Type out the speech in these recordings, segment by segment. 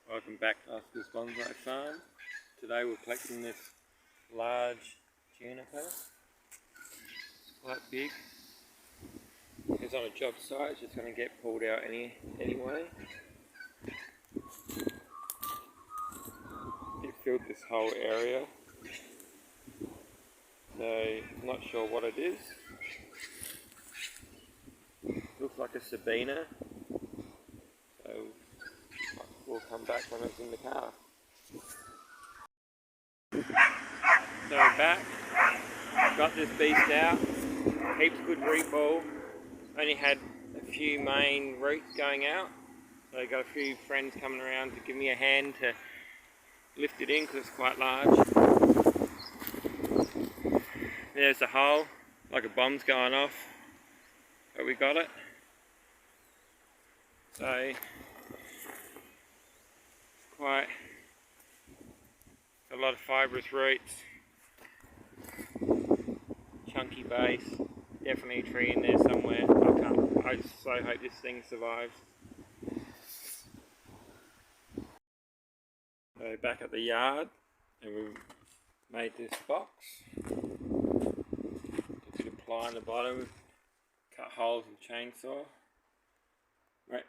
Welcome back to Oscar's Bonsai Farm. Today we're collecting this large juniper. Quite big. It's on a job site, it's just going to get pulled out anyway. It filled this whole area. So I'm not sure what it is. Looks like a Sabina. So we'll come back when it's in the car. So we're back. Got this beast out. Heaps good root ball. Only had a few main roots going out. So I got a few friends coming around to give me a hand to lift it in because it's quite large. There's the hole, like a bomb's going off. But we got it. So quite a lot of fibrous roots, chunky base, definitely a tree in there somewhere. I just so hope this thing survives. So back at the yard, and we've made this box. A bit of ply on the bottom, cut holes with a chainsaw.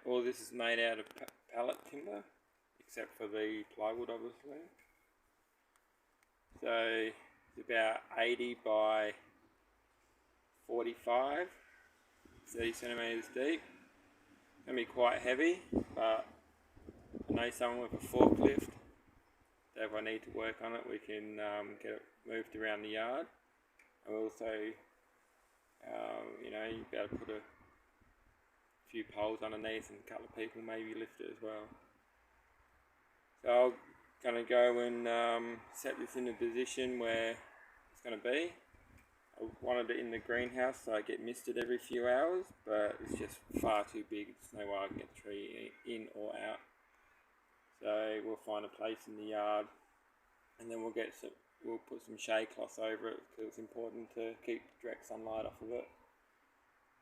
All this is made out of pallet timber, except for the plywood obviously. So it's about 80 by 45, 30 centimetres deep. It's going to be quite heavy, but I know someone with a forklift, so if I need to work on it we can get it moved around the yard. And also, you'll be able to put a few poles underneath and a couple of people maybe lift it as well. So I'm going to go and set this in a position where it's going to be. I wanted it in the greenhouse so I get misted every few hours, but it's just far too big. There's no way I can get the tree in or out. So we'll find a place in the yard, and then we'll put some shade cloths over it because it's important to keep direct sunlight off of it.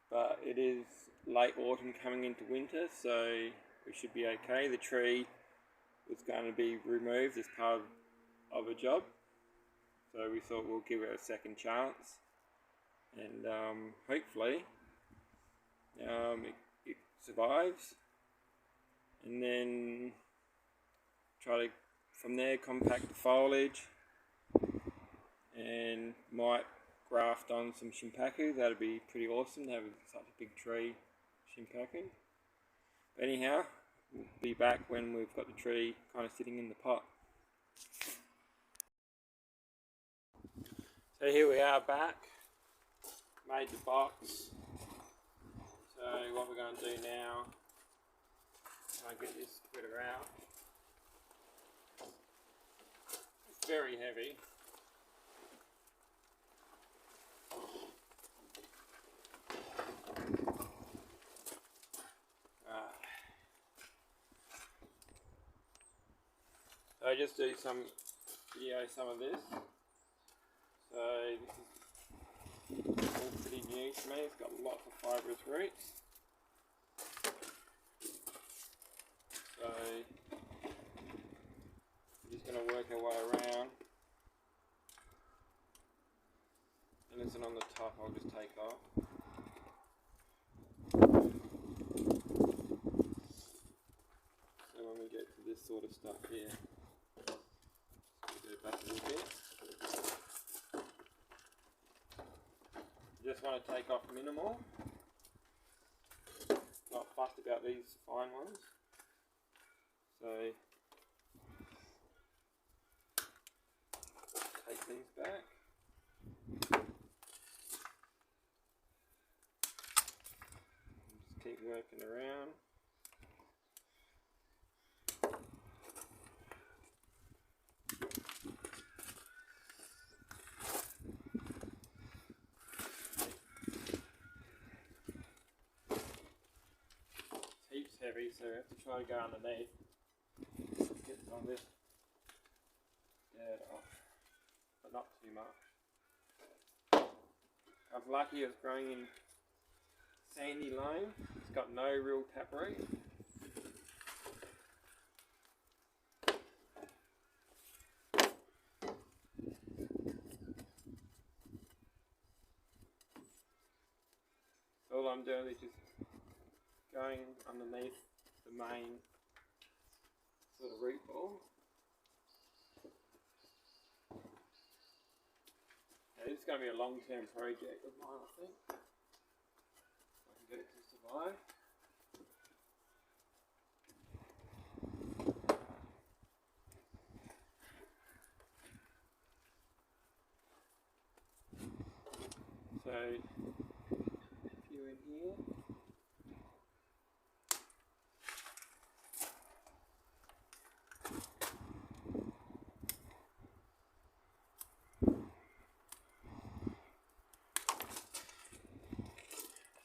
But it is late autumn coming into winter, so we should be okay. The tree was going to be removed as part of a job, so we thought we'll give it a second chance, and hopefully it survives, and then try to from there compact the foliage and might graft on some shimpaku. That'd be pretty awesome to have such a big tree shimpaku. But anyhow, we'll be back when we've got the tree kind of sitting in the pot. So here we are back, made the box. So what we're going to do now, try and get this splitter out. It's very heavy. So I just do some of this. So this is all pretty new to me. It's got lots of fibrous roots. So we're just going to work our way around. Anything on the top I'll just take off. So when we get to this sort of stuff here, go back a little bit. Just want to take off minimal. Not fussed about these fine ones. So take these back. Just keep working around. Heavy, so we have to try to go underneath. Get some of this dirt off, but not too much. I was lucky it was growing in sandy loam. It's got no real taproot. all I'm doing is just going underneath the main sort of root ball. Now, this is going to be a long-term project of mine, I think. If I can get it to survive. So, a few in here.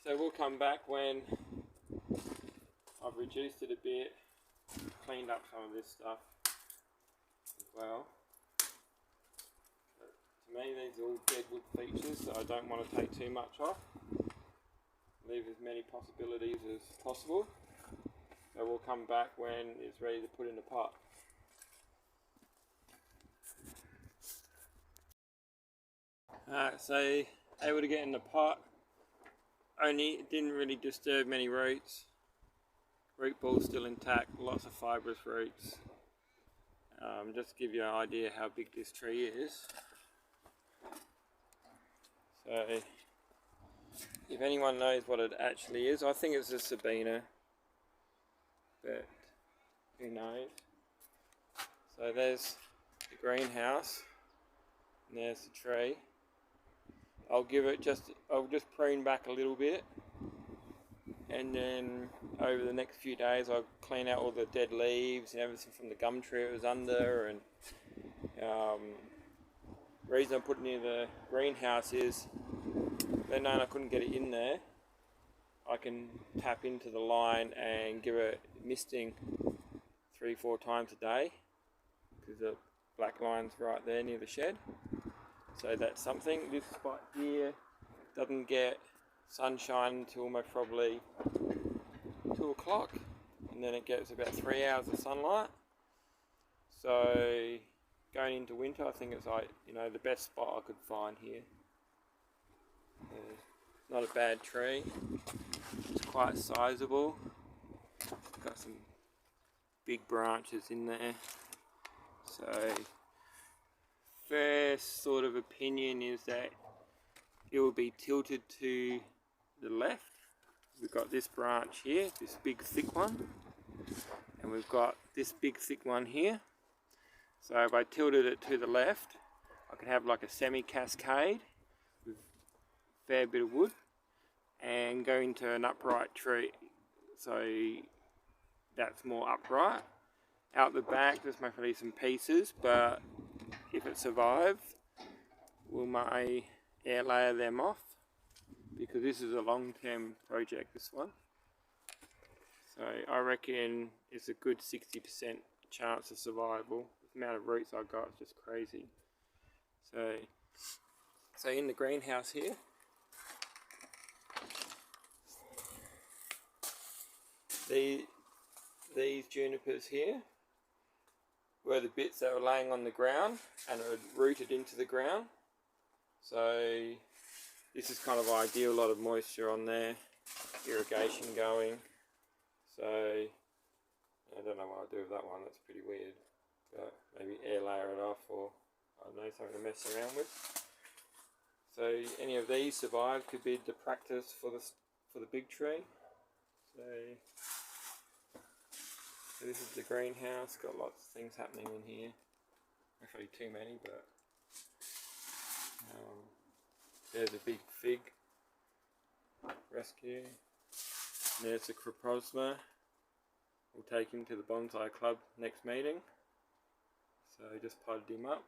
So we'll come back when I've reduced it a bit, cleaned up some of this stuff as well. To me, these are all deadwood features, so I don't want to take too much off. Leave as many possibilities as possible. So we'll come back when it's ready to put in the pot. Alright, so able to get in the pot. Only it didn't really disturb many roots. Root ball still intact, lots of fibrous roots. Just to give you an idea how big this tree is. So, if anyone knows what it actually is, I think it's a Sabina, but who knows. So there's the greenhouse, and there's the tree. I'll just prune back a little bit, and then over the next few days I'll clean out all the dead leaves and everything from the gum tree it was under. And the reason I put it near the greenhouse is, then I couldn't get it in there, I can tap into the line and give it misting 3-4 times a day, because the black line's right there near the shed. So that's something. This spot here doesn't get sunshine until most probably 2 o'clock, and then it gets about 3 hours of sunlight. So going into winter, I think it's like, the best spot I could find here. Not a bad tree. It's quite sizable. Got some big branches in there. So first sort of opinion is that it will be tilted to the left. We've got this branch here, this big thick one, and we've got this big thick one here. So if I tilted it to the left, I could have like a semi-cascade with a fair bit of wood and go into an upright tree. So that's more upright. Out the back there's mostly some pieces, but if it survives, we may air layer them off, because this is a long-term project, this one. So I reckon it's a good 60% chance of survival. The amount of roots I got is just crazy. So in the greenhouse here, these junipers here were the bits that were laying on the ground and it rooted into the ground. So this is kind of ideal, a lot of moisture on there, irrigation going. So I don't know what I'll do with that one, that's pretty weird. But maybe air layer it off, or I don't know, something to mess around with. So any of these survive could be the practice for the big tree. So this is the greenhouse, got lots of things happening in here. Actually too many, but there's a big fig rescue. And there's the Croposma. We'll take him to the bonsai club next meeting. So just potted him up.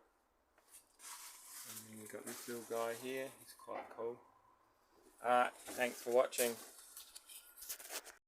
And then we've got this little guy here, he's quite cool. Alright, thanks for watching.